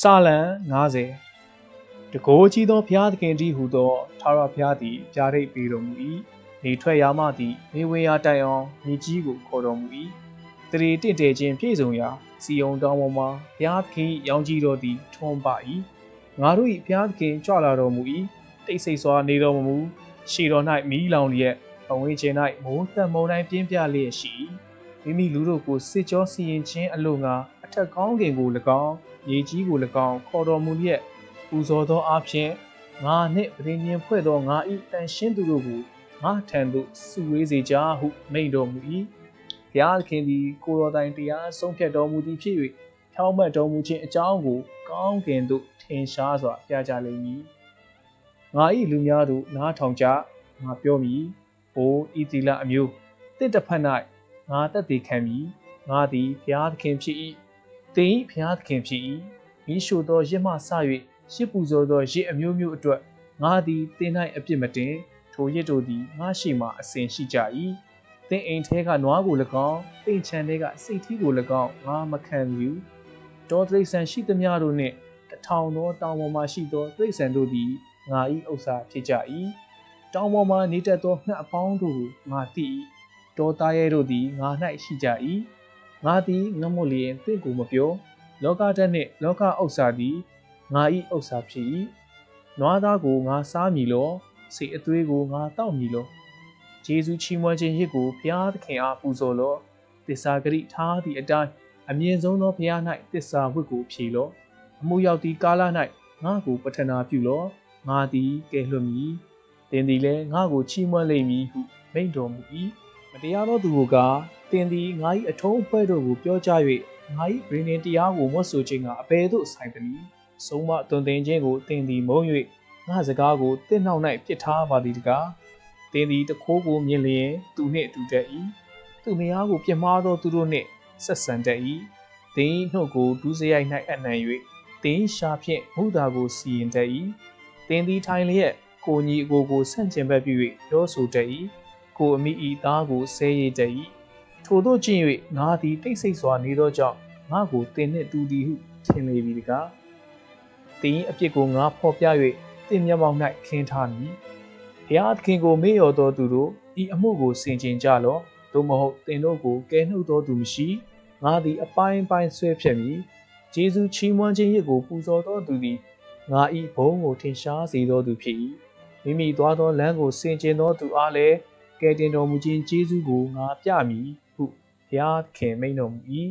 စာလံ90တကိုးကြီးသောဘုရားသခင်တည်းဟူသောထာဝရဘုရားသည်ပြားရိပ်ပေးတော်မူ၏နေထွက်ရာမှသည်နေဝင်ရာတိုင်အောင်မြေကြီးကိုခေါ်တော်မူ၏တရေတင့်တယ်ခြင်းပြည့်စုံရာစီယုံတောင်ပေါ်မှာဘုရားသခင်ရောင်ကြီးတော်သည်ထွန်းပ၏ငါတို့၏ဘုရားသခင်ကြွလာတော်မူ၏တိတ်ဆိတ်စွာနေတော်မူရှေ့တော်၌မီးလောင်လျက်ပဝင်းကျင်၌မိုးသက်မုန်တိုင်းပြင်းပြလျက်ရှိမိမိလူတို့ကိုစစ်ကြောစီရင်ခြင်းအလို့ငါအထက်ကောင်းကင်ကို၎င်းမြေကြီးကို၎င်းခေါ်တော်မူလျက်ပူဇော်သောအဖြစ်ငါနှင့်ပရိညင်ဖွဲ့သောငါ၏တန်ရှင်းသူတို့ကိုငါထံသို့စုဝေးစေကြဟုမိန့်တော်မူ၏ဘုရားသခင်သည်ကိုယ်တော်တိုင်တရားဆုံးဖြတ်တော်မူသည်ဖြစ်၍ဖြောင့်မတ်တော်မူခြင်းအကြောင်းကိုကောင်းကင်သို့ထင်ရှားစွာပြကြလိမ့်မည်ငါ၏လူများတို့နားထောင်ကြငါပြောမည်အိုဣသီလအမျိုးတစ်တစ်ဖက်၌ငါသက်သေခံမည်ငါသည်ဘုရားသခင်ဖြစ်၏သင်၏ဘုရားသခင်ဖြစ်၏မိရှုသောရစ်မှစ၍ရစ်ပူဇော်သောရစ်အမျိုးမျိုးအတွက်ငါသည်သင်၌အပြစ်မတင်ထိုရစ်တို့သည်ငါရှိမှအစဉ်ရှိကြ၏သင်အိမ်ထဲကနွားကို၎င်းသင်ခြံထဲကစိတ်ထီးကို၎င်းငါမခံယူတောတိရစ္ဆာန်ရှိသမျှတို့နှင့်တထောင်သောတောင်ပေါ်မှရှိသောတိရစ္ဆာန်တို့သည်ငါ၏ဥစ္စာဖြစ်ကြ၏တောင်ပေါ်မှနေတတ်သောငှက်အပေါင်းတို့ကိုငါသိ၏တောသားရဲတို့သည်ငါ၌ရှိကြ၏ငါသည်ငမွတ်လျင်သင်ကိုမပြောလောကဓာတ်နှင့်လောကဥစ္စာသည်ငါ၏ဥစ္စာဖြစ်၏နွားသားကိုငါစားမည်လောစိတ်အသွေးကိုငါတောက်မည်လောဂျေဇုချီးမွမ်းခြင်းရစ်ကိုဘုရားသခင်အားပူဇော်လောသစ္စာဂရိထားသည့်အတိုင်းအမြင့်ဆုံးသောဘုရား၌သစ္စာဝတ်ကိုဖြေလောအမှုရောက်သည့်ကာလ၌ငါကိုပထနာပြုလောငါသည်ကယ်လွတ်မည်သင်သည်လည်းငါကိုချီးမွမ်းလိမ့်မည်ဟုမိန့်တော်မူ၏မတရားသောသူတို့ကသင်သည်ငါ၏အထုံးအဖွဲ့တို့ကိုပြောကြား၍ငါ၏ဗြိဉ္ဉ်တရားကိုမွတ်ဆိုခြင်းကအဘယ်သို့ဆိုင်သနည်းဆုံးမတွင်တင်ခြင်းကိုသင်သည်မုန်း၍ငါစကားကိုသင်နှောက်၌ပစ်ထားပါသည်တကားသင်သည်တခိုးကိုမြင်လျင်သူနှင့်တူတတ်၏သူမယားကိုပြစ်မှားသောသူတို့နှင့်ဆက်ဆံတတ်၏သင်၏နှုတ်ကိုဒုစရိုက်၌အနှံ၍သင်၏ရှာဖြင့်မုသာကိုစီရင်တတ်၏သင်သည်ထိုင်လျက်ကိုညီအကိုကိုဆန့်ကျင်ဘက်ပြု၍ပြောဆိုတတ်၏ကိုအမိ၏သားကိုဆဲရည်တတ်၏ထိုတို့ကျင့်၍ငါသည်တိတ်ဆိတ်စွာနေသောကြောင့်ငါကိုသင်နှင့်တူသည်ဟုထင်လေပြီတကားသင်၏အပြစ်ကိုငါဖော်ပြ၍သင်မျက်မှောက်၌ခင်းထားမည်ဘုရားသခင်ကိုမေ့လျော်သောသူတို့ဤအမှုကိုဆင်ခြင်ကြလော့သို့မဟုတ်သင်တို့ကိုကယ်နှုတ်သောသူမရှိငါသည်အပိုင်းပိုင်းဆွဲဖြတ်မည်ဂျေဇုချီးမွမ်းခြင်းရစ်ကိုပူဇော်သောသူသည်ငါ၏ဘုန်းကိုထင်ရှားစေသောသူဖြစ်၏မိမိသွားသောလမ်းကိုဆင်ခြင်သောသူအားလည်းကယ်တင်တော်မူခြင်းကျေးဇူးကိုငါပြမည်ဟုဘုရားခင်မိန့်တော်မူ၏